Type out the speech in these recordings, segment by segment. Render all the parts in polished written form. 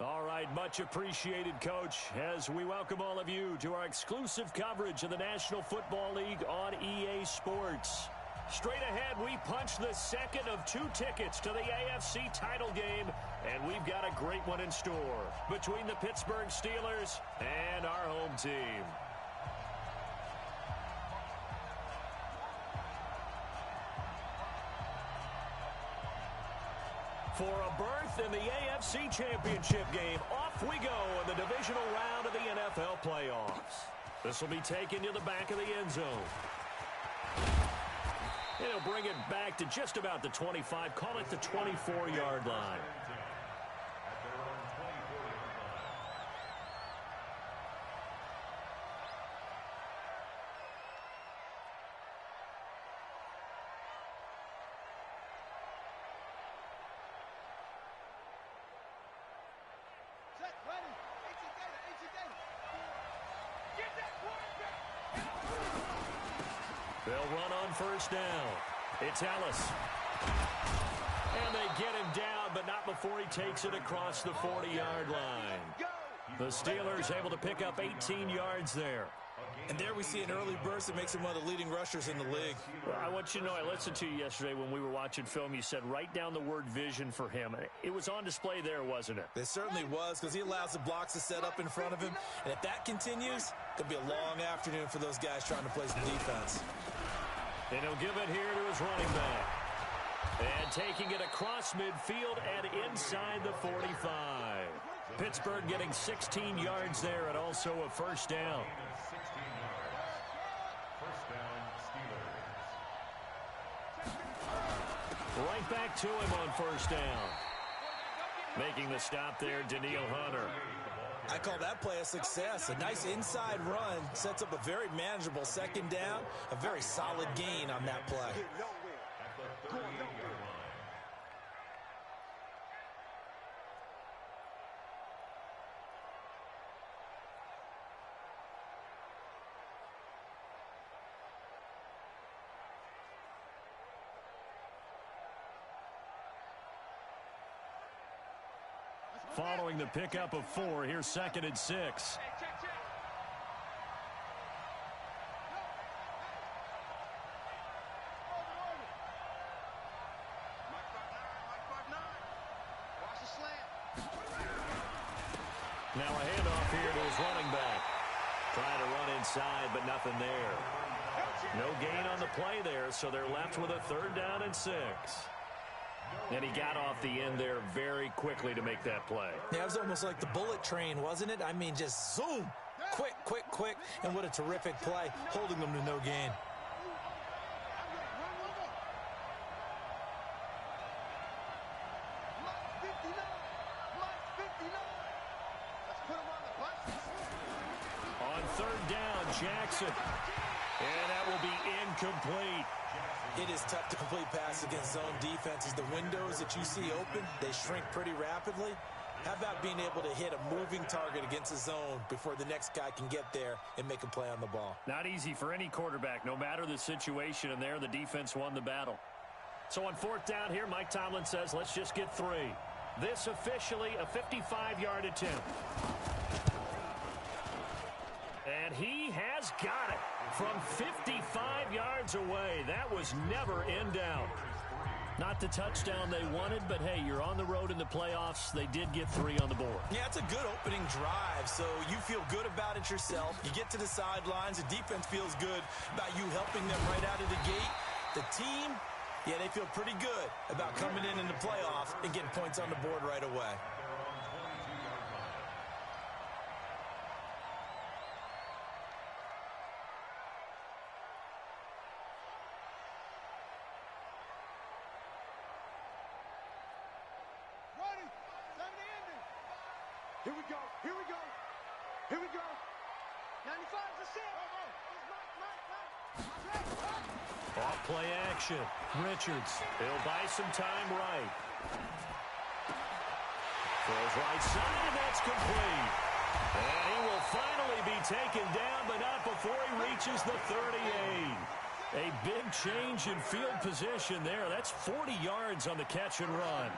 All right, much appreciated, Coach, as we welcome all of you to our exclusive coverage of the National Football League on EA Sports. Straight ahead, we punch the second of 2 tickets to the AFC title game, and we've got a great one in store between the Pittsburgh Steelers and our home team. For a berth in the AFC Championship game, off we go in the divisional round of the NFL playoffs. This will be taken to the back of the end zone. And he'll bring it back to just about the 25, call it the 24-yard line. They'll run on first down. It's Ellis. And they get him down, but not before he takes it across the 40-yard line. The Steelers able to pick up 18 yards there. And there we see an early burst that makes him one of the leading rushers in the league. Well, I want you to know, I listened to you yesterday when we were watching film. You said write down the word vision for him. It was on display there, wasn't it? It certainly was, because he allows the blocks to set up in front of him. And if that continues, it could be a long afternoon for those guys trying to play some defense. And he'll give it here to his running back. And taking it across midfield and inside the 45. Pittsburgh getting 16 yards there and also a first down. Right back to him on first down. Making the stop there, Danielle Hunter. I call that play a success. A nice inside run sets up a very manageable second down. A very solid gain on that play. Following the pickup of 4, here's 2nd and 6. Now a handoff here to his running back. Trying to run inside, but nothing there. No gain on the play there, so they're left with a 3rd down and 6. And he got off the end there very quickly to make that play. Yeah, it was almost like the bullet train, wasn't it? I mean, just zoom. Quick, quick, quick. And what a terrific play, holding them to no gain. On 3rd down, Jackson. And that will be incomplete. It is tough to complete pass against zone defenses. The windows that you see open, they shrink pretty rapidly. How about being able to hit a moving target against a zone before the next guy can get there and make a play on the ball? Not easy for any quarterback, no matter the situation, and there the defense won the battle. So on 4th down here, Mike Tomlin says, let's just get 3. This officially a 55-yard attempt. And he has got it from 55 yards away. That was never in doubt. Not the touchdown they wanted, but hey, you're on the road in the playoffs. They did get 3 on the board. Yeah, it's a good opening drive, so you feel good about it yourself. You get to the sidelines. The defense feels good about you helping them right out of the gate. The team, yeah, they feel pretty good about coming in the playoffs and getting points on the board right away. Here we go. Here we go. Here we go. 95%. Off play action. Richards. He'll buy some time right. Throws right side, and that's complete. And he will finally be taken down, but not before he reaches the 38. A big change in field position there. That's 40 yards on the catch and run.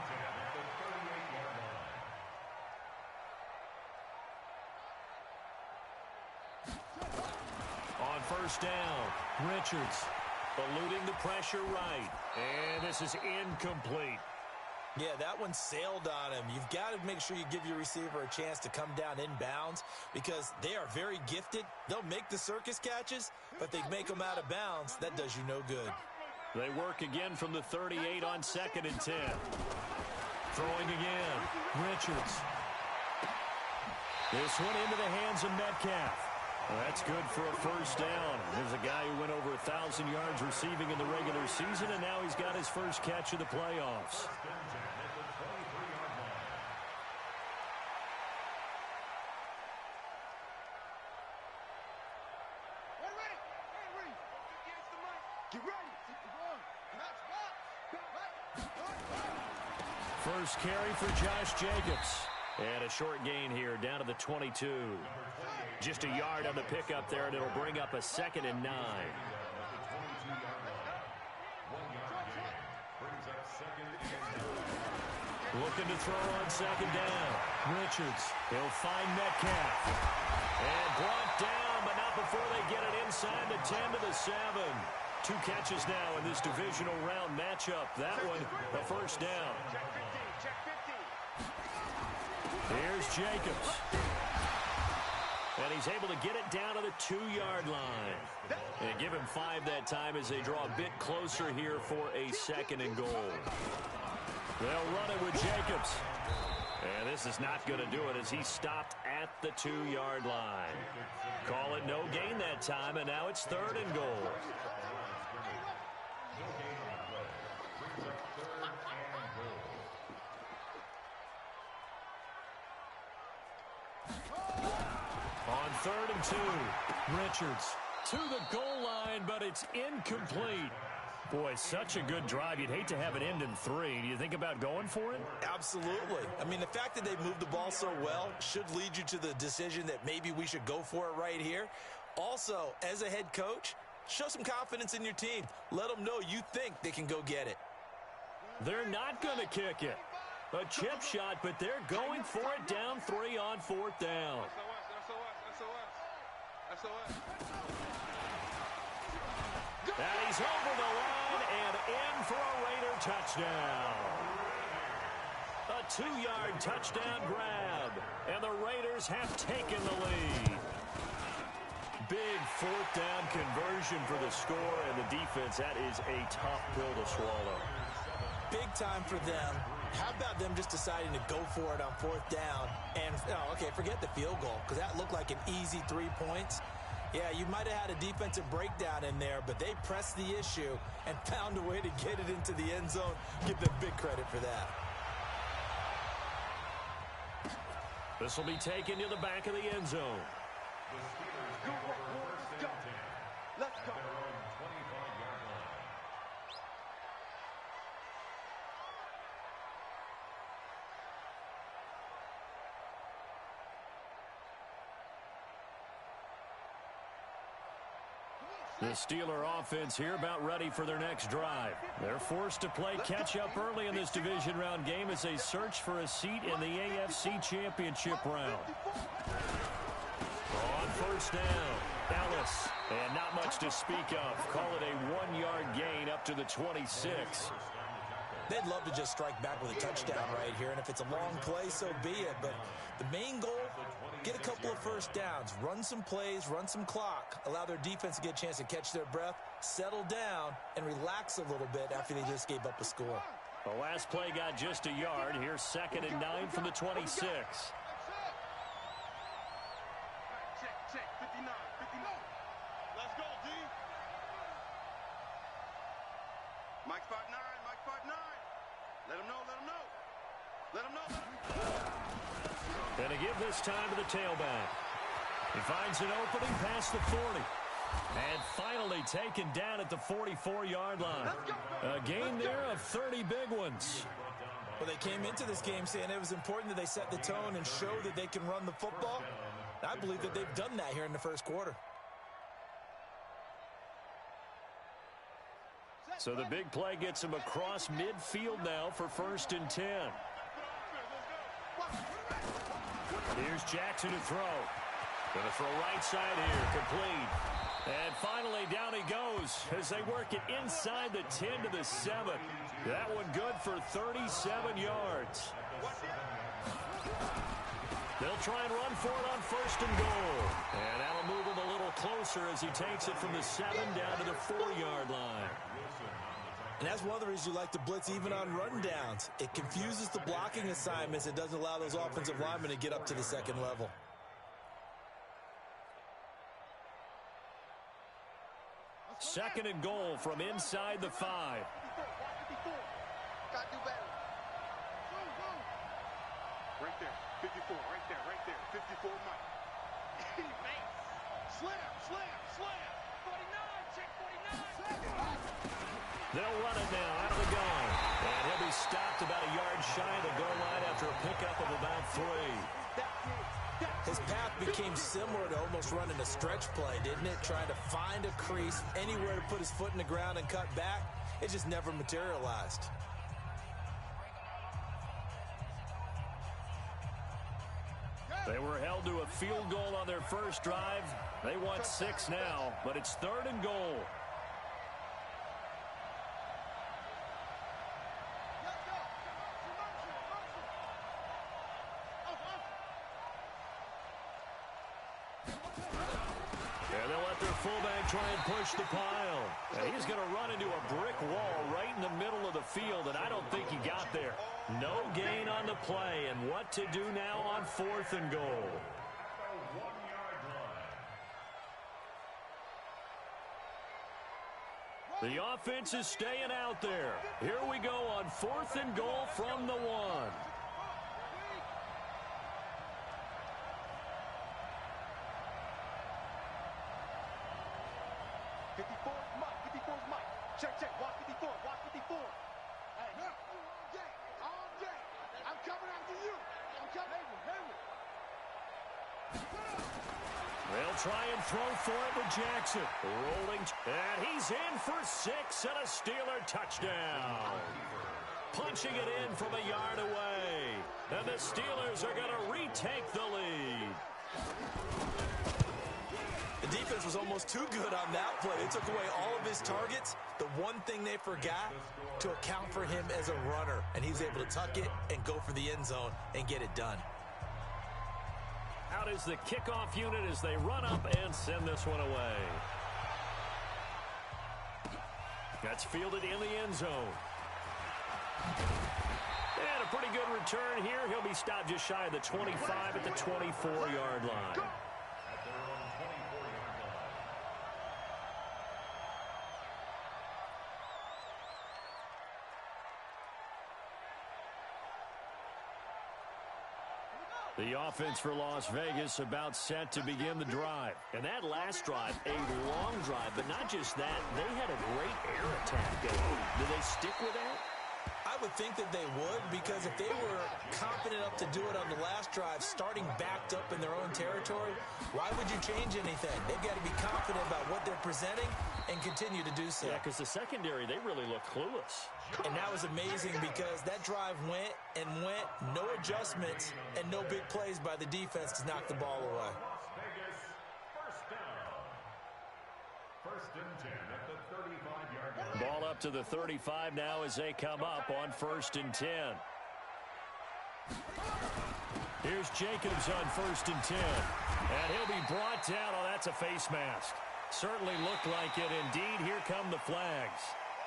first down. Richards eluding the pressure right. And this is incomplete. Yeah, that one sailed on him. You've got to make sure you give your receiver a chance to come down inbounds because they are very gifted. They'll make the circus catches, but they make them out of bounds. That does you no good. They work again from the 38 on 2nd and 10. Throwing again. Richards. This one into the hands of Metcalf. Well, that's good for a first down. There's a guy who went over 1,000 yards receiving in the regular season, and now he's got his first catch of the playoffs. Get ready. First carry for Josh Jacobs. And a short gain here down to the 22. Just a yard on the pickup there, and it'll bring up a 2nd and 9. Looking to throw on 2nd down. Richards. He'll find Metcalf. And brought down, but not before they get it inside the 10 to the 7. 2 catches now in this divisional round matchup. That one, a first down. Here's Jacobs. And he's able to get it down to the 2-yard line. And give him 5 that time as they draw a bit closer here for a 2nd and goal. They'll run it with Jacobs. And this is not going to do it as he stopped at the 2-yard line. Call it no gain that time, and now it's 3rd and goal. On 3rd and 2, Richards to the goal line, but it's incomplete. Boy, such a good drive. You'd hate to have it end in 3. Do you think about going for it? Absolutely. I mean, the fact that they moved the ball so well should lead you to the decision that maybe we should go for it right here. Also, as a head coach, show some confidence in your team. Let them know you think they can go get it. They're not going to kick it. A chip shot, but they're going for it down 3 on 4th down. And he's over the line and in for a Raider touchdown. A 2-yard touchdown grab, and the Raiders have taken the lead. Big 4th down conversion for the score, and the defense, that is a tough pill to swallow. Big time for them. How about them just deciding to go for it on 4th down? And, okay, forget the field goal, because that looked like an easy 3 points. Yeah, you might have had a defensive breakdown in there, but they pressed the issue and found a way to get it into the end zone. Give them big credit for that. This will be taken to the back of the end zone. Let's go. The Steeler offense here about ready for their next drive. They're forced to play catch-up early in this division round game as they search for a seat in the AFC Championship round. On first down, Ellis. And not much to speak of. Call it a 1-yard gain up to the 26. They'd love to just strike back with a touchdown right here, and if it's a long play, so be it. But the main goal, get a couple of first downs, run some plays, run some clock, allow their defense to get a chance to catch their breath, settle down, and relax a little bit after they just gave up a score. The last play got just a yard. Here's 2nd and 9 from the 26. Check, 59. Let's go, D. Mike 5'9", Mike 5'9". Let him know. And to give this time to the tailback. He finds an opening past the 40. And finally taken down at the 44-yard line. A gain there of 30 big ones. Well, they came into this game saying it was important that they set the tone and show that they can run the football. I believe that they've done that here in the first quarter. So the big play gets him across midfield now for 1st and 10. Here's Jackson to throw. Gonna throw right side here, complete. And finally, down he goes as they work it inside the 10 to the 7. That one good for 37 yards. They'll try and run for it on 1st and goal. And that'll move him a little closer as he takes it from the 7 down to the 4-yard line. And that's one of the reasons you like to blitz even on rundowns. It confuses the blocking assignments. It doesn't allow those offensive linemen to get up to the 2nd level. Second and goal from inside the 5. Gotta do better. Right there. 54. Right there. Right there. 54 Mike. Slam. Slam. Slam. 49. Check 49. They'll run it now out of the gun. And he'll be stopped about a yard shy of the goal line after a pickup of about 3. His path became similar to almost running a stretch play, didn't it? Trying to find a crease, anywhere to put his foot in the ground and cut back. It just never materialized. They were held to a field goal on their first drive. They want 6 now, but it's 3rd and goal. And they'll let their fullback try and push the pile. And he's going to run into a brick wall right in the middle of the field, and I don't think he got there. No gain on the play, and what to do now on 4th and goal. The offense is staying out there. Here we go on 4th and goal from the 1. 54 Mike. 54 Mike. Check. Watch 54. Watch 54. Hey, all day. I'm coming after you. I'm coming. They'll try and throw for it with Jackson. Rolling. And he's in for 6 and a Steeler touchdown. Punching it in from a yard away. And the Steelers are going to retake the lead. The defense was almost too good on that play. They took away all of his targets. The one thing they forgot, to account for him as a runner. And he was able to tuck it and go for the end zone and get it done. Out is the kickoff unit as they run up and send this one away. That's fielded in the end zone. And a pretty good return here. He'll be stopped just shy of the 25 at the 24-yard line. The offense for Las Vegas about set to begin the drive. And that last drive, a long drive, but not just that. They had a great air attack going. Do they stick with that? I would think that they would, because if they were confident enough to do it on the last drive, starting backed up in their own territory, why would you change anything? They've got to be confident about what they're presenting and continue to do so. Yeah, because the secondary, they really look clueless. And that was amazing because that drive went and went, no adjustments, and no big plays by the defense to knock the ball away. Vegas, first down. 1st and 10 at the 35-yard line. Ball up to the 35 now as they come up on 1st and 10. Here's Jacobs on 1st and 10. And he'll be brought down. Oh, that's a face mask. Certainly looked like it. Indeed, here come the flags.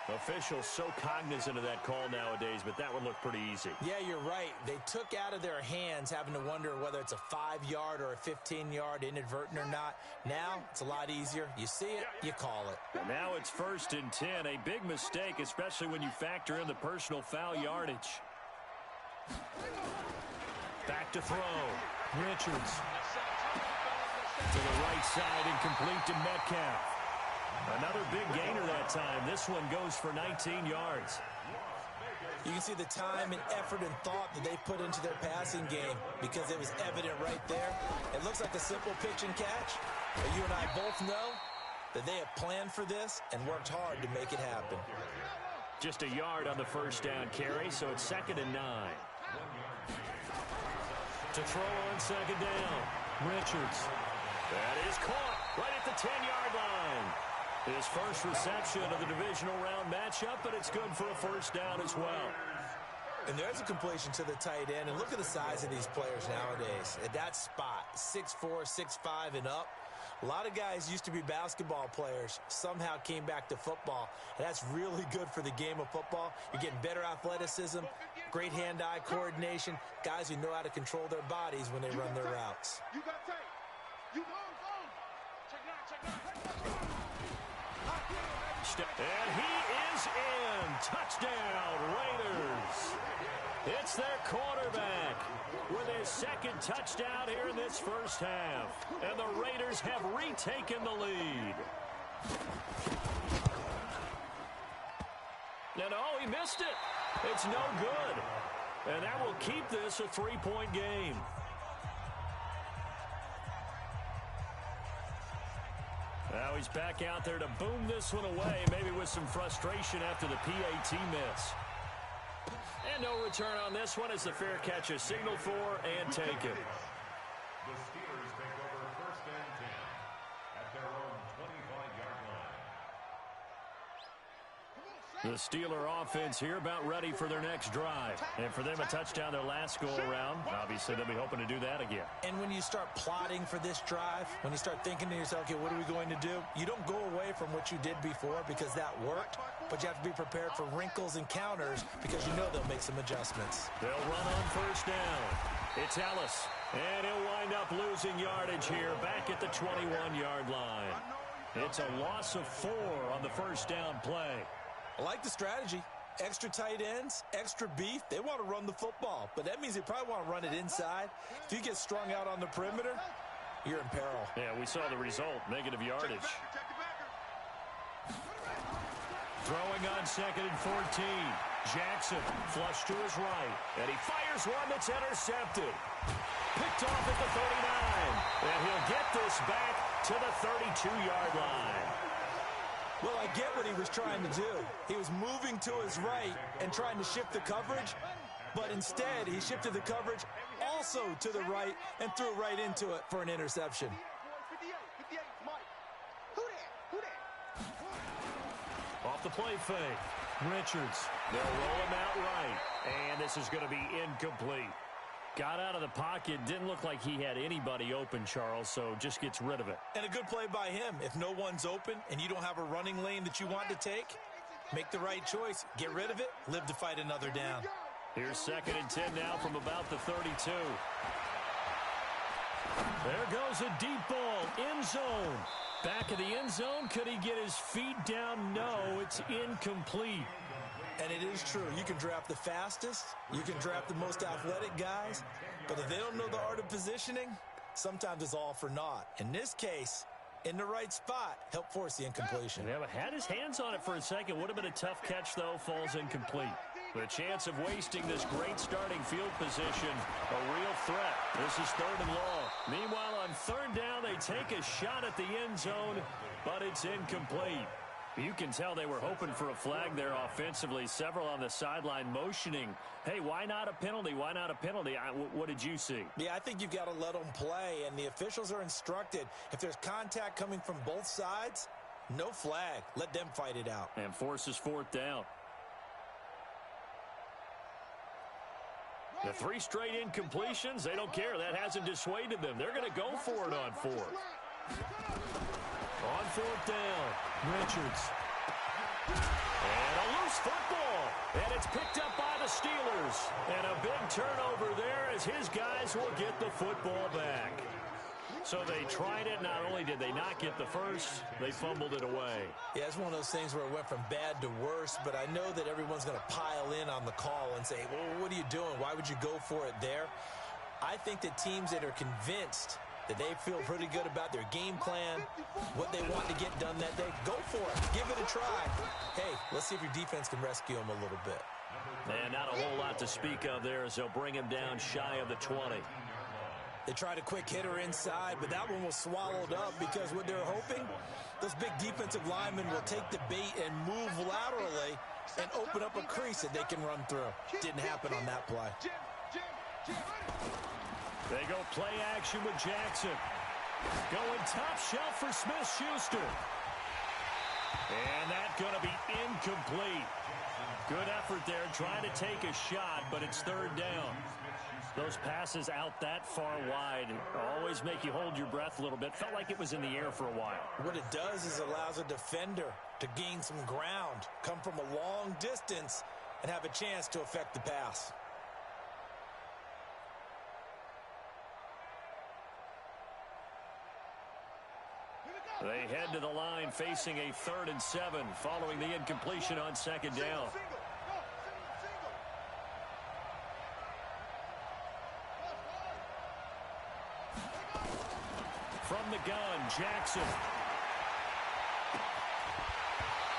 Officials so cognizant of that call nowadays, but that one looked pretty easy. Yeah, you're right. They took out of their hands having to wonder whether it's a 5-yard or a 15-yard inadvertent or not. Now, it's a lot easier. You see it, you call it. And now it's 1st and 10. A big mistake, especially when you factor in the personal foul yardage. Back to throw. Richards. To the right side and complete to Metcalf. Another big gainer that time. This one goes for 19 yards. You can see the time and effort and thought that they put into their passing game because it was evident right there. It looks like a simple pitch and catch, but you and I both know that they have planned for this and worked hard to make it happen. Just a yard on the first down carry, so it's 2nd and 9. To throw on 2nd down, Richards. That is caught right at the 10-yard line. His first reception of the divisional round matchup, but it's good for a first down as well. And there's a completion to the tight end. And look at the size of these players nowadays. At that spot, 6'4", 6'5", and up. A lot of guys used to be basketball players, somehow came back to football. And that's really good for the game of football. You're getting better athleticism, great hand-eye coordination, guys who know how to control their bodies when they run their routes. You got tape. You go. Check it out. And he is in. Touchdown, Raiders. It's their quarterback with his second touchdown here in this first half. And the Raiders have retaken the lead. And oh, he missed it. It's no good. And that will keep this a 3-point game. Now he's back out there to boom this one away, maybe with some frustration after the PAT miss. And no return on this one as the fair catch is signaled for and taken. The Steelers take over first and 10 at their own 25-yard line. The Steeler offense here about ready for their next drive. And for them, a touchdown their last go-around. Obviously, they'll be hoping to do that again. And when you start plotting for this drive, when you start thinking to yourself, okay, what are we going to do? You don't go away from what you did before because that worked, but you have to be prepared for wrinkles and counters because you know they'll make some adjustments. They'll run on first down. It's Ellis, and he'll wind up losing yardage here back at the 21-yard line. It's a loss of 4 on the first down play. I like the strategy. Extra tight ends, extra beef. They want to run the football, but that means they probably want to run it inside. If you get strung out on the perimeter, you're in peril. Yeah, we saw the result, negative yardage. Throwing on 2nd and 14. Jackson flush to his right, and he fires one that's intercepted. Picked off at the 39, and he'll get this back to the 32-yard line. Well, I get what he was trying to do. He was moving to his right and trying to shift the coverage, but instead he shifted the coverage also to the right and threw right into it for an interception. 58, Mike. Who that? Off the play fake. Richards. They'll roll him out right, and this is going to be incomplete. Got out of the pocket, didn't look like he had anybody open, Charles, so just gets rid of it. And a good play by him. If no one's open and you don't have a running lane that you want to take, make the right choice. Get rid of it, live to fight another down. Here's 2nd and 10 now from about the 32. There goes a deep ball, end zone. Back of the end zone, could he get his feet down? No, it's incomplete. And it is true. You can draft the fastest. You can draft the most athletic guys. But if they don't know the art of positioning, sometimes it's all for naught. In this case, in the right spot, help force the incompletion. Yeah, but had his hands on it for a second. Would have been a tough catch, though. Falls incomplete. The chance of wasting this great starting field position, a real threat. This is 3rd and long. Meanwhile, on 3rd down, they take a shot at the end zone, but it's incomplete. You can tell they were hoping for a flag there offensively. Several on the sideline motioning, hey, why not a penalty? Why not a penalty? What did you see? Yeah, I think you've got to let them play, and the officials are instructed. If there's contact coming from both sides, no flag. Let them fight it out. And forces 4th down. The 3 straight incompletions, they don't care. That hasn't dissuaded them. They're going to go for it on 4th. On 4th down, Richards. And a loose football. And it's picked up by the Steelers. And a big turnover there as his guys will get the football back. So they tried it. Not only did they not get the first, they fumbled it away. Yeah, it's one of those things where it went from bad to worse, but I know that everyone's going to pile in on the call and say, well, what are you doing? Why would you go for it there? I think that teams that are convinced that they feel pretty good about their game plan, what they want to get done that day, go for it. Give it a try. Hey, let's see if your defense can rescue them a little bit. And not a whole lot to speak of there as they'll bring him down shy of the 20. They tried a quick hitter inside, but that one was swallowed up because what they're hoping, those big defensive linemen will take the bait and move laterally and open up a crease that they can run through. Didn't happen on that play. They go play action with Jackson. Going top shelf for Smith-Schuster. And that's going to be incomplete. Good effort there trying to take a shot, but it's third down. Those passes out that far wide always make you hold your breath a little bit. Felt like it was in the air for a while. What it does is allows a defender to gain some ground, come from a long distance, and have a chance to affect the pass. They head to the line facing a 3rd and 7 following the incompletion on second down. From the gun, Jackson.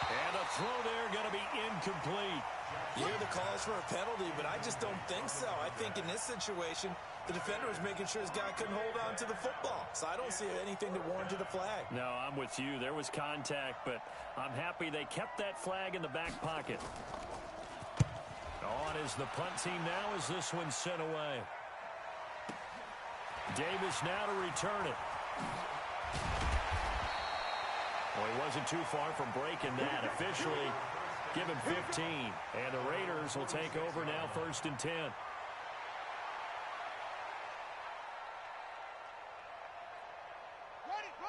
And a throw there going to be incomplete. You hear the calls for a penalty, but I just don't think so. I think in this situation, the defender was making sure his guy couldn't hold on to the football. So I don't see anything that warranted a flag. No, I'm with you. There was contact, but I'm happy they kept that flag in the back pocket. On is the punt team now as this one's sent away. Davis now to return it. Well, he wasn't too far from breaking that. Officially, give him 15. And the Raiders will take over now 1st and 10.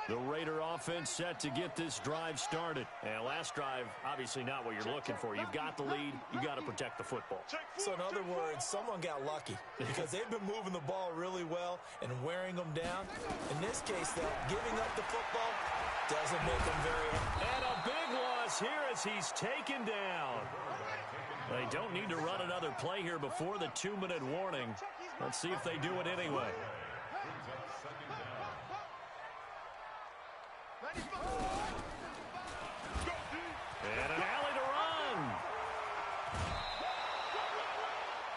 The Raider offense set to get this drive started. And last drive, obviously not what you're looking for. You've got the lead. You've got to protect the football. So in other words, someone got lucky because they've been moving the ball really well and wearing them down. In this case, though, giving up the football doesn't make them very... And a big loss here as he's taken down. They don't need to run another play here before the 2-minute warning. Let's see if they do it anyway. And an alley to run.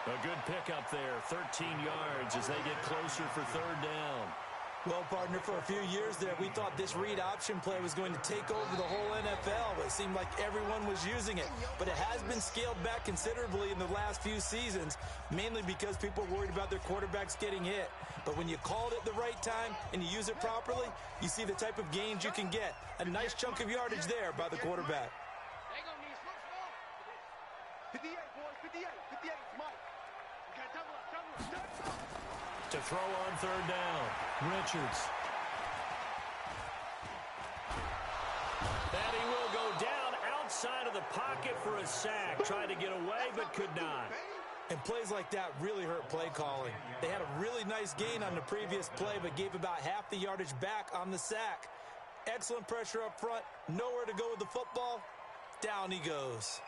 A good pickup there, 13 yards as they get closer for 3rd down. Well, partner, for a few years there, we thought this read option play was going to take over the whole NFL. It seemed like everyone was using it. But it has been scaled back considerably in the last few seasons, mainly because people are worried about their quarterbacks getting hit. But when you call it the right time and you use it properly, you see the type of gains you can get. A nice chunk of yardage there by the quarterback. 58, boys, 58, 58, Mike. Okay, double up. To throw on 3rd down, Richards. And he will go down outside of the pocket for a sack. Tried to get away, but could not. And plays like that really hurt play calling. They had a really nice gain on the previous play, but gave about half the yardage back on the sack. Excellent pressure up front. Nowhere to go with the football. Down he goes.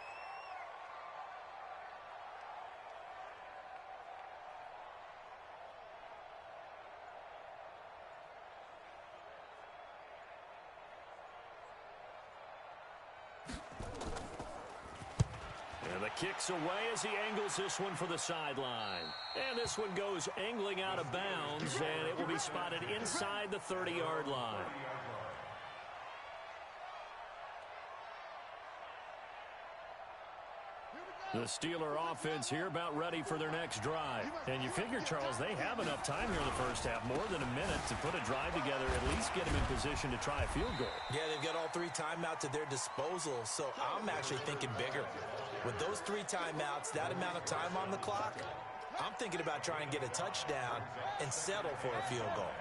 Kicks away as he angles this one for the sideline. And this one goes angling out of bounds, and it will be spotted inside the 30-yard line. The Steeler offense here about ready for their next drive. And you figure, Charles, they have enough time here in the first half, more than a minute, to put a drive together, at least get them in position to try a field goal. Yeah, they've got all 3 timeouts at their disposal, so I'm actually thinking bigger. With those 3 timeouts, that amount of time on the clock, I'm thinking about trying to get a touchdown and settle for a field goal.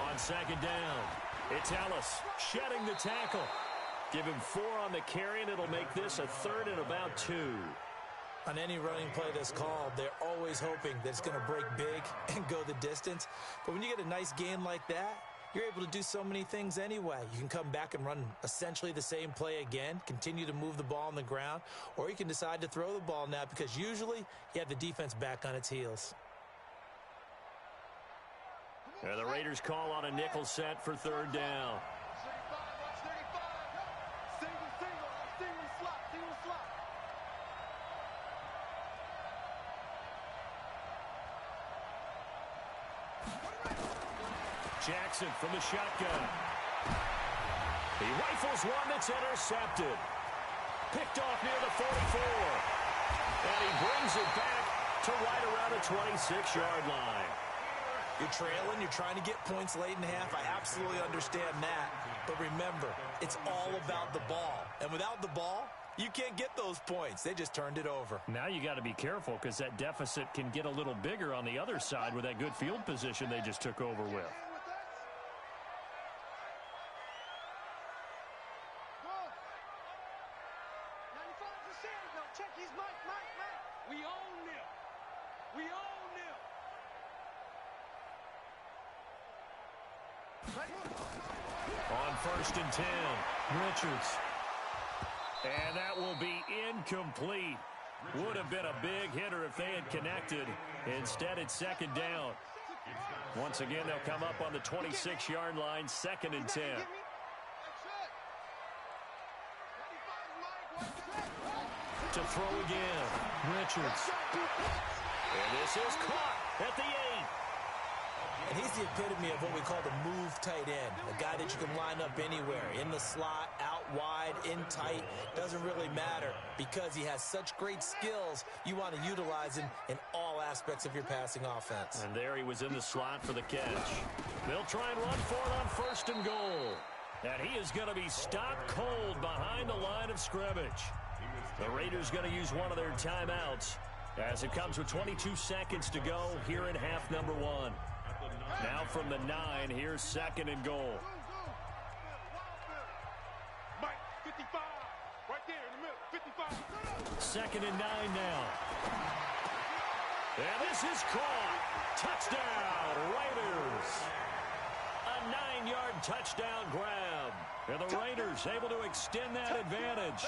On 2nd down, it's Ellis shedding the tackle. Give him 4 on the carry, and it'll make this a 3rd and about 2. On any running play that's called, they're always hoping that it's going to break big and go the distance. But when you get a nice gain like that, you're able to do so many things anyway. You can come back and run essentially the same play again, continue to move the ball on the ground, or you can decide to throw the ball now because usually you have the defense back on its heels. And the Raiders call on a nickel set for 3rd down. Jackson from the shotgun. He rifles one that's intercepted. Picked off near the 44. And he brings it back to right around the 26-yard line. You're trailing, you're trying to get points late in half. I absolutely understand that. But remember, it's all about the ball. And without the ball, you can't get those points. They just turned it over. Now you got to be careful because that deficit can get a little bigger on the other side with that good field position they just took over with. On 1st and 10, Richards. And that will be incomplete. Would have been a big hitter if they had connected. Instead, it's 2nd down. Once again, they'll come up on the 26-yard line, 2nd and 10. To throw again, Richards. And this is caught at the 8. And he's the epitome of what we call the move tight end, a guy that you can line up anywhere, in the slot, out wide, in tight, doesn't really matter because he has such great skills. You want to utilize him in all aspects of your passing offense. And there he was in the slot for the catch. They'll try and run for it on 1st and goal. And he is going to be stopped cold behind the line of scrimmage. The Raiders going to use one of their timeouts as it comes with 22 seconds to go here in half number 1. Now from the 9, here's 2nd and goal. Mike, 55, right there in the middle, 55. 2nd and 9 now. And this is caught. Touchdown, Raiders. A 9-yard touchdown grab. And the Raiders able to extend that advantage.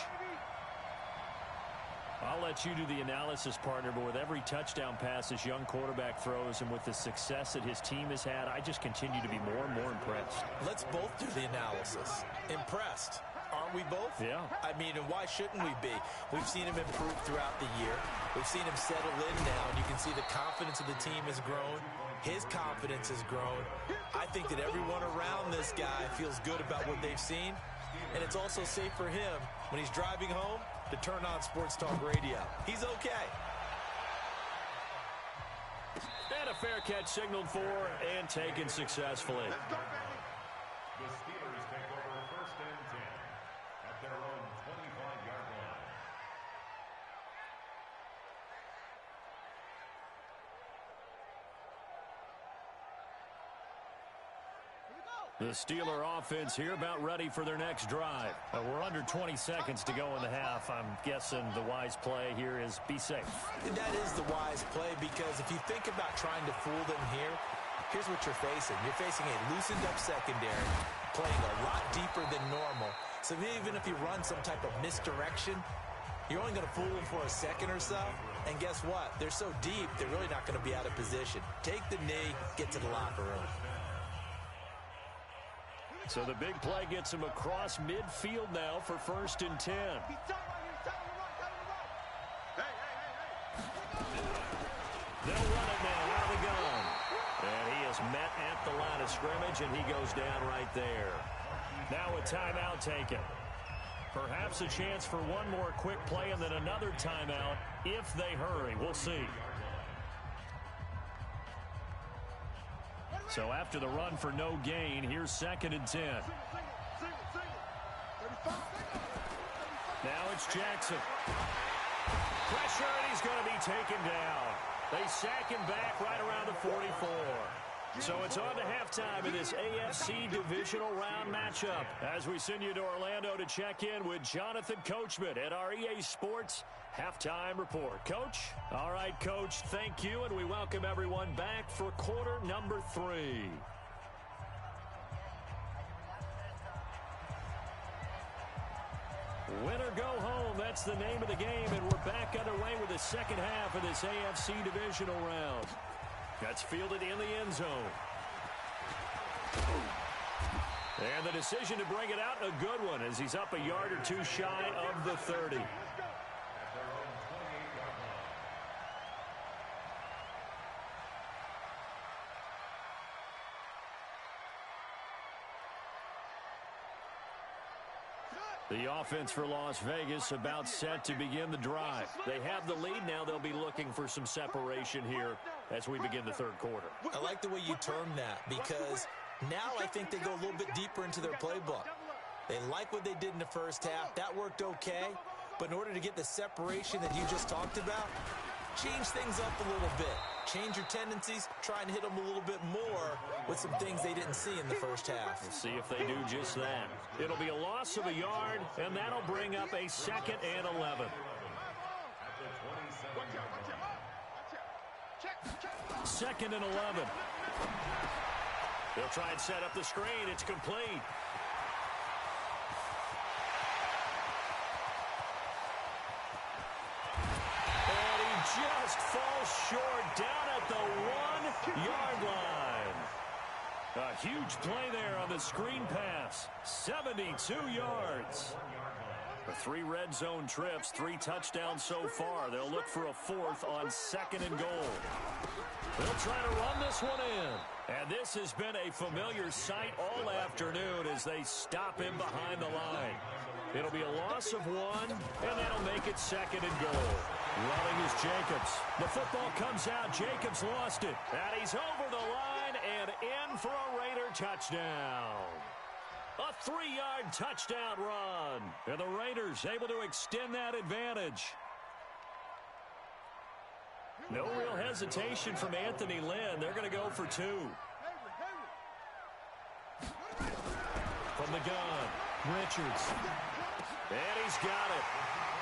I'll let you do the analysis, partner, but with every touchdown pass this young quarterback throws and with the success that his team has had, I just continue to be more and more impressed. Let's both do the analysis. Impressed. Aren't we both? Yeah. I mean, and why shouldn't we be? We've seen him improve throughout the year. We've seen him settle in now, and you can see the confidence of the team has grown. His confidence has grown. I think that everyone around this guy feels good about what they've seen, and it's also safe for him when he's driving home to turn on Sports Talk Radio. He's okay. And a fair catch signaled for and taken successfully. The Steelers take over 1st and 10 at their own 25-yard line. The Steeler offense here about ready for their next drive. We're under 20 seconds to go in the half. I'm guessing the wise play here is be safe. That is the wise play because if you think about trying to fool them here, here's what you're facing. You're facing a loosened up secondary, playing a lot deeper than normal. So even if you run some type of misdirection, you're only going to fool them for a second or so. And guess what? They're so deep, they're really not going to be out of position. Take the knee, get to the locker room. So the big play gets him across midfield now for 1st and 10. They'll run it now out of the gun. And he is met at the line of scrimmage, and he goes down right there. Now a timeout taken. Perhaps a chance for one more quick play and then another timeout if they hurry. We'll see. So after the run for no gain, here's 2nd and 10. Now it's Jackson. Pressure, and he's going to be taken down. They sack him back right around the 44. So it's on to halftime in this AFC divisional round matchup as we send you to Orlando to check in with Jonathan Coachman at our EA Sports Halftime Report. Coach? All right, Coach, thank you, and we welcome everyone back for quarter number 3. Win or go home, that's the name of the game, and we're back underway with the second half of this AFC divisional round. That's fielded in the end zone. And the decision to bring it out, a good one, as he's up a yard or two shy of the 30. The offense for Las Vegas about set to begin the drive. They have the lead now. They'll be looking for some separation here as we begin the third quarter. I like the way you term that because now I think they go a little bit deeper into their playbook. They like what they did in the first half. That worked okay. But in order to get the separation that you just talked about, change things up a little bit. Change your tendencies, try and hit them a little bit more with some things they didn't see in the first half. We'll see if they do just that. It'll be a loss of a yard, and that'll bring up a 2nd and 11. 2nd and 11. They'll try and set up the screen. It's complete. Just falls short down at the 1-yard line. A huge play there on the screen pass. 72 yards. For 3 red zone trips, 3 touchdowns so far. They'll look for a 4th on 2nd and goal. They'll try to run this one in. And this has been a familiar sight all afternoon as they stop him behind the line. It'll be a loss of 1, and that'll make it 2nd and goal. Running is Jacobs. The football comes out. Jacobs lost it. And he's over the line and in for a Raider touchdown. A 3-yard touchdown run. And the Raiders able to extend that advantage. No real hesitation from Anthony Lynn. They're going to go for 2. From the gun, Richards. And he's got it.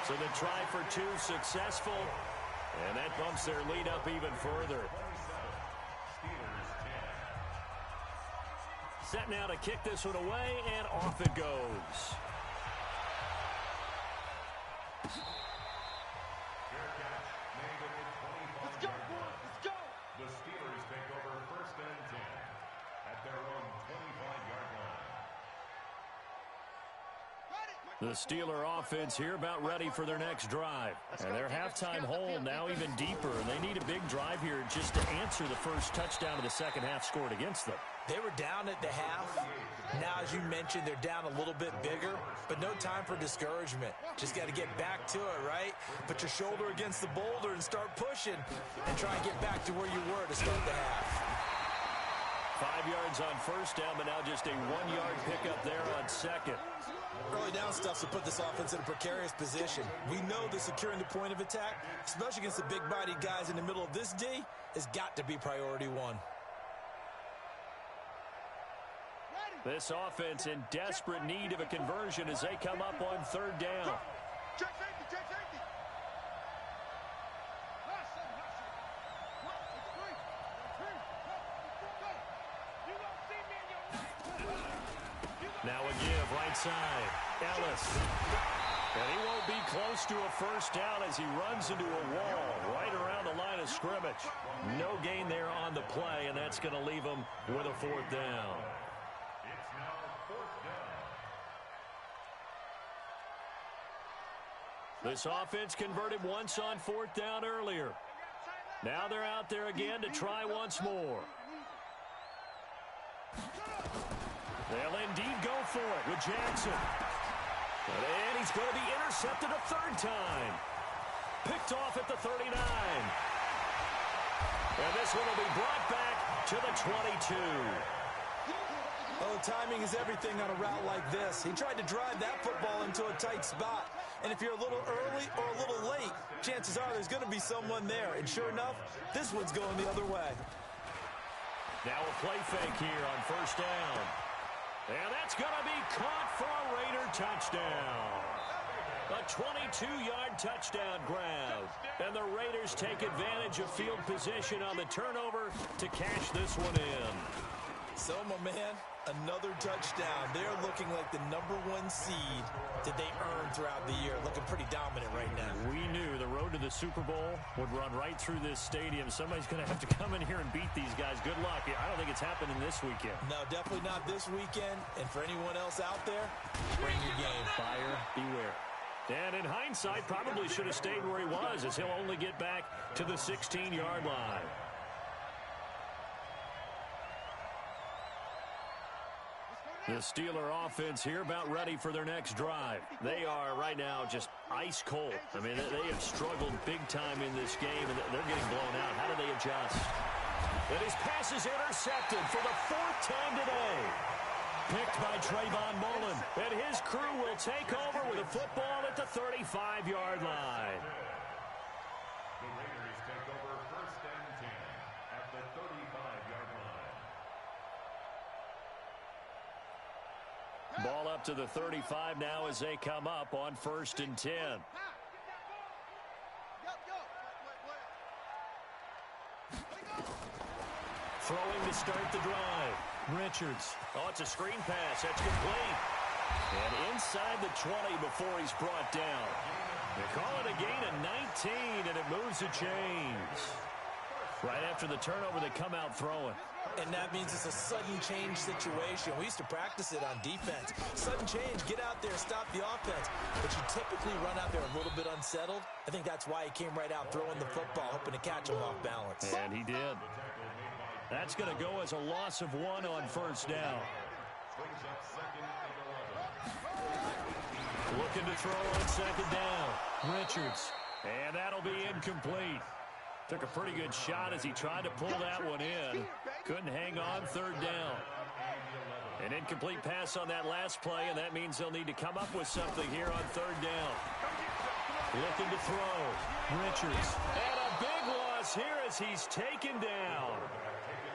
So the try for 2 successful. And that bumps their lead up even further. Set now to kick this one away, and off it goes. Let's go, boys. Let's go. The Steelers take over 1st and 10 at their own 25-yard line. The Steeler offense here about ready for their next drive. And their halftime hole now even deeper. And they need a big drive here just to answer the first touchdown of the second half scored against them. They were down at the half. Now, as you mentioned, they're down a little bit bigger, but no time for discouragement. Just got to get back to it, right? Put your shoulder against the boulder and start pushing and try and get back to where you were to start the half. 5 yards on first down, but now just a 1-yard pickup there on second. Early down stuff to put this offense in a precarious position. We know that securing the point of attack, especially against the big-bodied guys in the middle of this D, has got to be priority 1. This offense in desperate need of a conversion as they come up on 3rd down. Check safety, check safety. Now a give right side. Ellis. And he won't be close to a first down as he runs into a wall right around the line of scrimmage. No gain there on the play, and that's going to leave him with a 4th down. It's now 4th down. This offense converted once on 4th down earlier. Now they're out there again to try once more. They'll indeed go for it with Jackson. And he's going to be intercepted a 3rd time. Picked off at the 39. And this one will be brought back to the 22. Oh, timing is everything on a route like this. He tried to drive that football into a tight spot. And if you're a little early or a little late, chances are there's going to be someone there. And sure enough, this one's going the other way. Now a play fake here on first down. And that's going to be caught for a Raider touchdown. A 22-yard touchdown grab. And the Raiders take advantage of field position on the turnover to cash this one in. So, my man, another touchdown. They're looking like the #1 seed that they earned throughout the year. Looking pretty dominant right now. We knew the road to the Super Bowl would run right through this stadium. Somebody's going to have to come in here and beat these guys. Good luck. I don't think it's happening this weekend. No, definitely not this weekend. And for anyone else out there, bring your game. Buyer beware. And in hindsight, probably should have stayed where he was, as he'll only get back to the 16-yard line. The Steeler offense here about ready for their next drive. They are right now just ice cold. I mean, they have struggled big time in this game, and they're getting blown out. How do they adjust? And his pass is intercepted for the 4th time today. Picked by Trayvon Mullen. And his crew will take over with a football at the 35-yard line. The Raiders take over 1st and 10 at the 35-yard line. Ball up to the 35 now as they come up on 1st and 10. Throwing to start the drive. Richards. Oh, it's a screen pass. That's complete. And inside the 20 before he's brought down. They call it a gain of 19, and it moves the chains. Right after the turnover, they come out throwing. And that means it's a sudden change situation. We used to practice it on defense. Sudden change, get out there, stop the offense. But you typically run out there a little bit unsettled. I think that's why he came right out throwing the football, hoping to catch him off balance. And he did. That's going to go as a loss of 1 on 1st down. Looking to throw on 2nd down. Richards. And that'll be incomplete. Took a pretty good shot as he tried to pull that one in. Couldn't hang on 3rd down. An incomplete pass on that last play, and that means they'll need to come up with something here on 3rd down. Looking to throw. Richards. And a big loss here as he's taken down.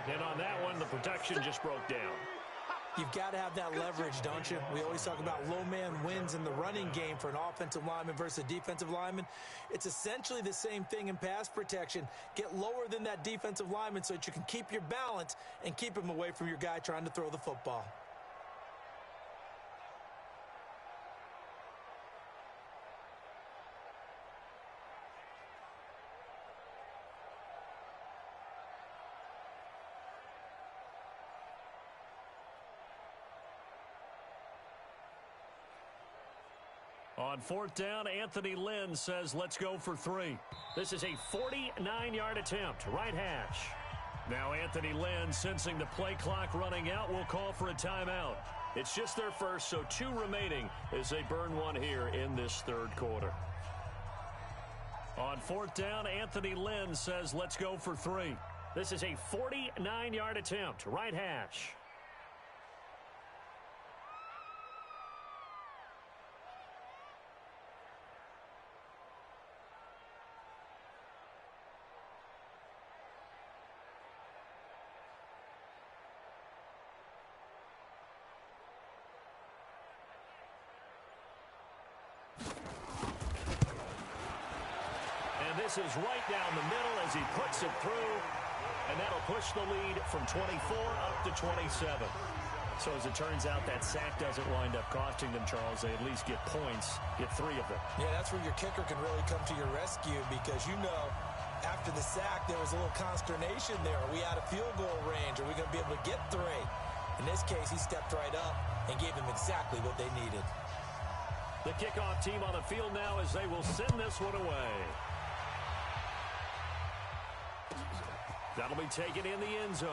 And on that one, the protection just broke down. You've got to have that leverage, don't you? We always talk about low man wins in the running game for an offensive lineman versus a defensive lineman. It's essentially the same thing in pass protection. Get lower than that defensive lineman so that you can keep your balance and keep him away from your guy trying to throw the football. On 4th down, Anthony Lynn says, let's go for 3. This is a 49-yard attempt, right hash. Now Anthony Lynn, sensing the play clock running out, will call for a timeout. It's just their first, so 2 remaining as they burn 1 here in this 3rd quarter. On 4th down, Anthony Lynn says, let's go for 3. This is a 49-yard attempt, right hash. This is right down the middle as he puts it through, and that'll push the lead from 24 up to 27. So as it turns out, that sack doesn't wind up costing them, Charles. They at least get points, get 3 of them. Yeah, that's where your kicker can really come to your rescue because, you know, after the sack, there was a little consternation there. Are we out of field goal range? Are we going to be able to get 3? In this case, he stepped right up and gave them exactly what they needed. The kickoff team on the field now as they will send this one away. That'll be taken in the end zone.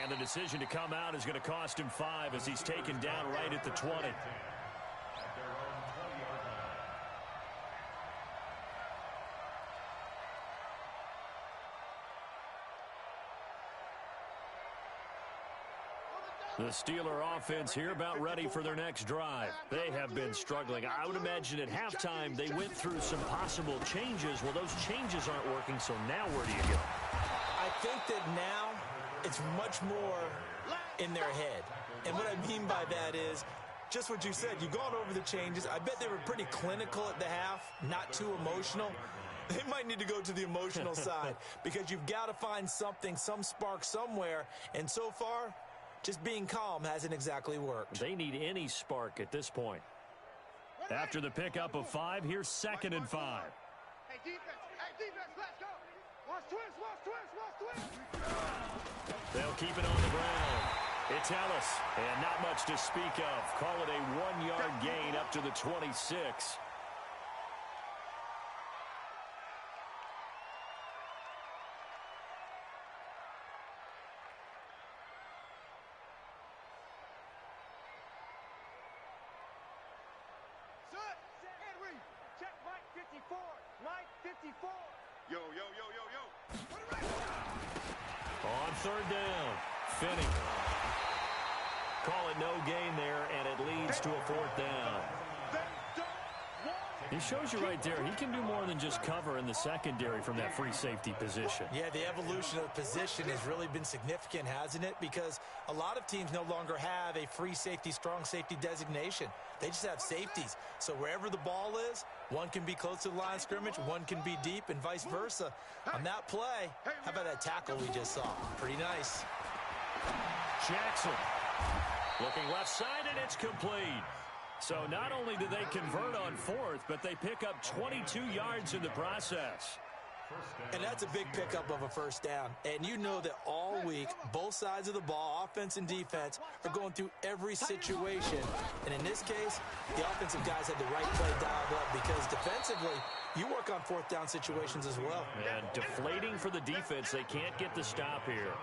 And the decision to come out is going to cost him 5 as he's taken down right at the 20. The Steeler offense here about ready for their next drive. They have been struggling. I would imagine at halftime they went through some possible changes. Well, those changes aren't working, so now where do you go? I think that now it's much more in their head. And what I mean by that is just what you said. You've gone over the changes. I bet they were pretty clinical at the half, not too emotional. They might need to go to the emotional side because you've got to find something, some spark somewhere. And so far, just being calm hasn't exactly worked. They need any spark at this point. After the pickup of 5, here's 2nd and 5. Hey, defense, let's go. Watch twist. They'll keep it on the ground. It's Ellis, and not much to speak of. Call it a 1-yard gain up to the 26. 54. Mike, 54. Yo, yo, yo, yo, yo. On third down, Finney. Call it no gain there, and it leads to a fourth down. He shows you right there, he can do more than just cover in the secondary from that free safety position. Yeah, the evolution of position has really been significant, hasn't it? Because a lot of teams no longer have a free safety, strong safety designation. They just have safeties. So wherever the ball is, one can be close to the line of scrimmage, one can be deep, and vice versa. On that play, how about that tackle we just saw? Pretty nice. Jackson looking left side, and it's complete. So not only do they convert on fourth, but they pick up 22 yards in the process. And that's a big pickup of a first down. And you know that all week, both sides of the ball, offense and defense, are going through every situation. And in this case, the offensive guys had the right play dialed up because defensively, you work on fourth down situations as well. And deflating for the defense. They can't get the stop here.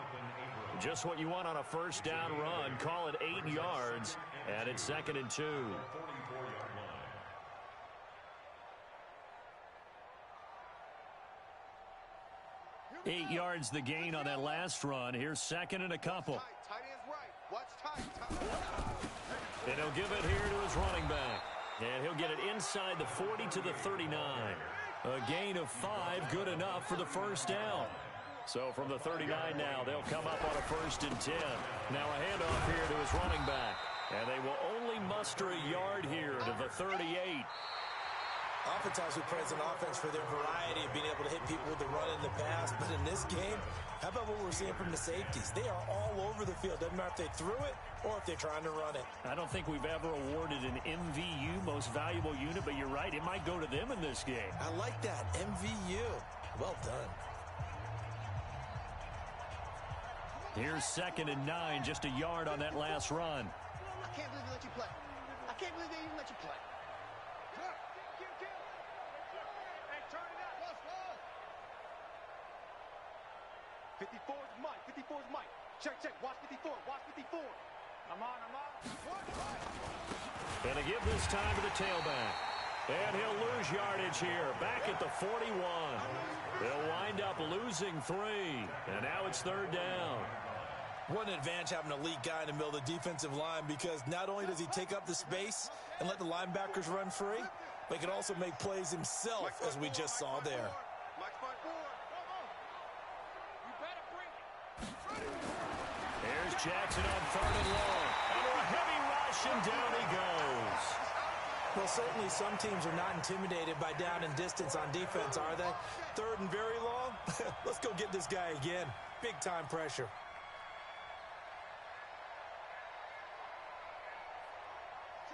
Just what you want on a first down run. Call it 8 yards, and it's 2nd and 2. 8 yards the gain on that last run. Here's 2nd and a couple. Tight end's right. Watch tight. And he'll give it here to his running back. And he'll get it inside the 40 to the 39. A gain of 5, good enough for the first down. So from the 39 now, they'll come up on a 1st and 10. Now a handoff here to his running back. And they will only muster a yard here to the 38. Oftentimes we praise an offense for their variety of being able to hit people with the run in the pass. But in this game, how about what we're seeing from the safeties? They are all over the field. Doesn't matter if they threw it or if they're trying to run it. I don't think we've ever awarded an MVU, most valuable unit, but you're right. It might go to them in this game. I like that. MVU. Well done. Here's 2nd and 9, just a yard on that last run. I can't believe they let you play. I can't believe they even let you play. Hey, turn it up. Let's go. 54's Mike. 54's Mike. Check, check. Watch 54. Watch 54. I'm on. And to give this time to the tailback. And he'll lose yardage here. Back at the 41. They'll wind up losing 3. And now it's 3rd down. What an advantage having an elite guy in the middle of the defensive line, because not only does he take up the space and let the linebackers run free, but he can also make plays himself, as we just saw there. Here's Jackson on 3rd and long. Under a heavy rush, and down he goes. Well, certainly some teams are not intimidated by down and distance on defense, are they? 3rd and very long? Let's go get this guy again. Big-time pressure.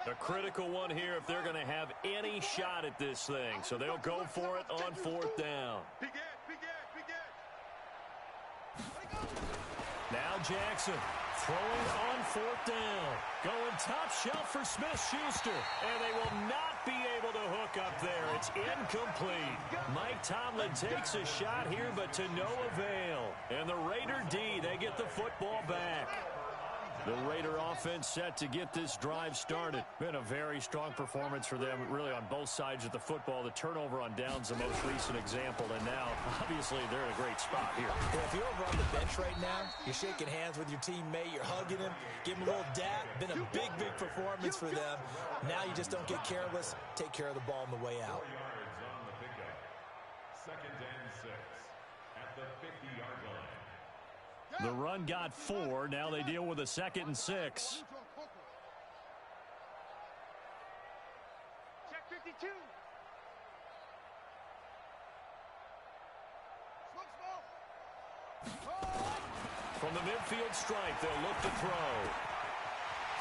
A critical one here if they're going to have any shot at this thing. So they'll go for it on 4th down. Now Jackson throwing on 4th down. Going top shelf for Smith-Schuster. And they will not be able to hook up there. It's incomplete. Mike Tomlin takes a shot here, but to no avail. And the Raider D, they get the football back. The Raider offense set to get this drive started. Been a very strong performance for them, really, on both sides of the football. The turnover on downs, the most recent example, and now, obviously, they're in a great spot here. Yeah, if you're over on the bench right now, you're shaking hands with your teammate, you're hugging him, give him a little dap. Been a big, big performance for them. Now you just don't get careless. Take care of the ball on the way out. 4 yards on the pickup. 2nd and 6 at the 50-yard line. The run got 4. Now they deal with a 2nd and 6. Check 52. From the midfield stripe, they'll look to throw.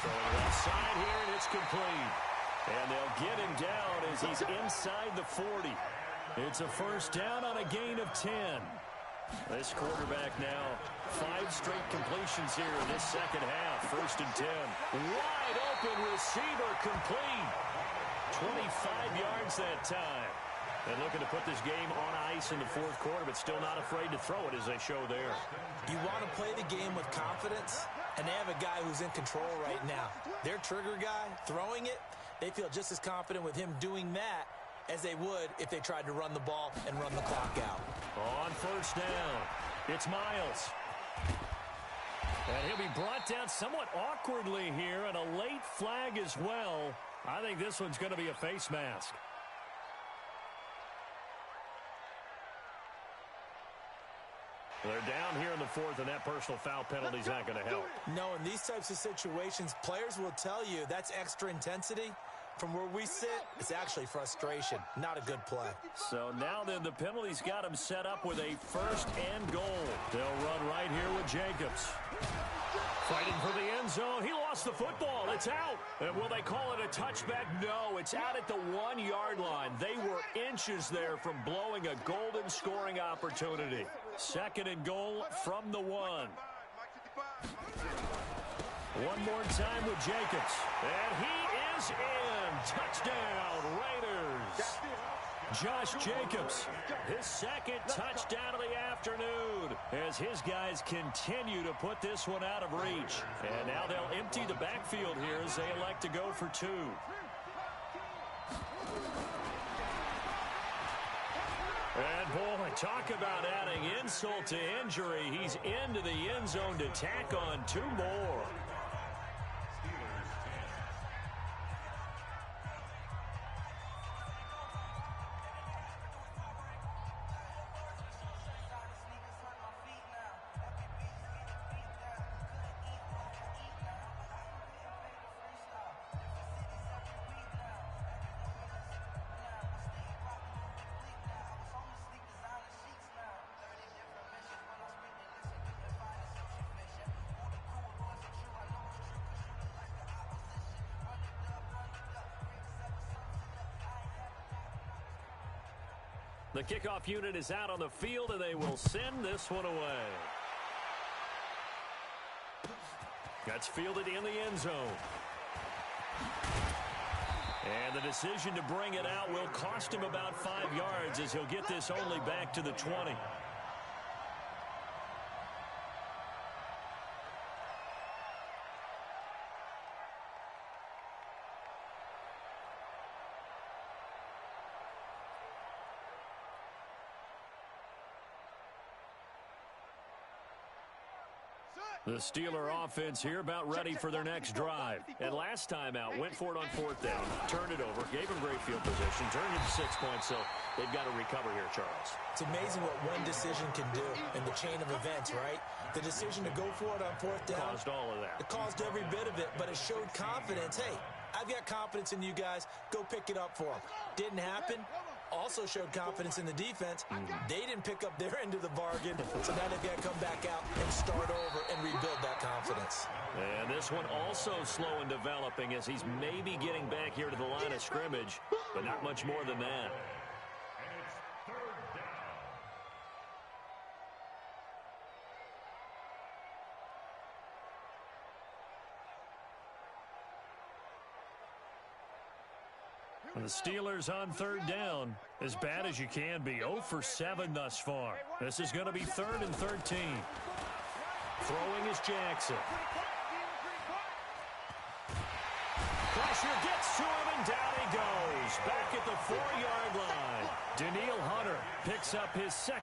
Throwing left side here, and it's complete. And they'll get him down as he's inside the 40. It's a first down on a gain of 10. This quarterback now, 5 straight completions here in this second half. 1st and 10. Wide open receiver, complete. 25 yards that time. And looking to put this game on ice in the 4th quarter, but still not afraid to throw it as they show there. You want to play the game with confidence, and they have a guy who's in control right now. Their trigger guy throwing it, they feel just as confident with him doing that as they would if they tried to run the ball and run the clock out. On first down, it's Miles. And he'll be brought down somewhat awkwardly here, and a late flag as well. I think this one's going to be a face mask. They're down here in the fourth, and that personal foul penalty is not going to help. No, in these types of situations, players will tell you that's extra intensity. From where we sit, it's actually frustration, not a good play. So now then, the penalty's got him set up with a first and goal. They'll run right here with Jacobs. Fighting for the end zone. He lost the football. It's out. And will they call it a touchback? No, it's out at the 1-yard line. They were inches there from blowing a golden scoring opportunity. Second and goal from the 1. One more time with Jacobs. And he is in. Touchdown, Raiders. Josh Jacobs, his second touchdown of the afternoon as his guys continue to put this one out of reach. And now they'll empty the backfield here as they elect to go for 2. And boy, talk about adding insult to injury. He's into the end zone to tack on 2 more. The kickoff unit is out on the field, and they will send this one away. That's fielded in the end zone. And the decision to bring it out will cost him about 5 yards as he'll get this only back to the 20. The Steeler offense here about ready for their next drive. And last time out, went for it on 4th down, turned it over, gave them great field position, turned it to 6 points, so they've got to recover here, Charles. It's amazing what one decision can do in the chain of events, right? The decision to go for it on 4th down. Caused all of that. It caused every bit of it, but it showed confidence. Hey, I've got confidence in you guys. Go pick it up for them. Didn't happen. Also showed confidence in the defense. They didn't pick up their end of the bargain, so now they've got to come back out and start over and rebuild that confidence. And this one also slow in developing as he's maybe getting back here to the line of scrimmage, but not much more than that. And the Steelers on 3rd down, as bad as you can be, 0 for 7 thus far. This is going to be 3rd and 13. Throwing is Jackson. Pressure gets to him, and down he goes. Back at the 4-yard line. Danielle Hunter picks up his second.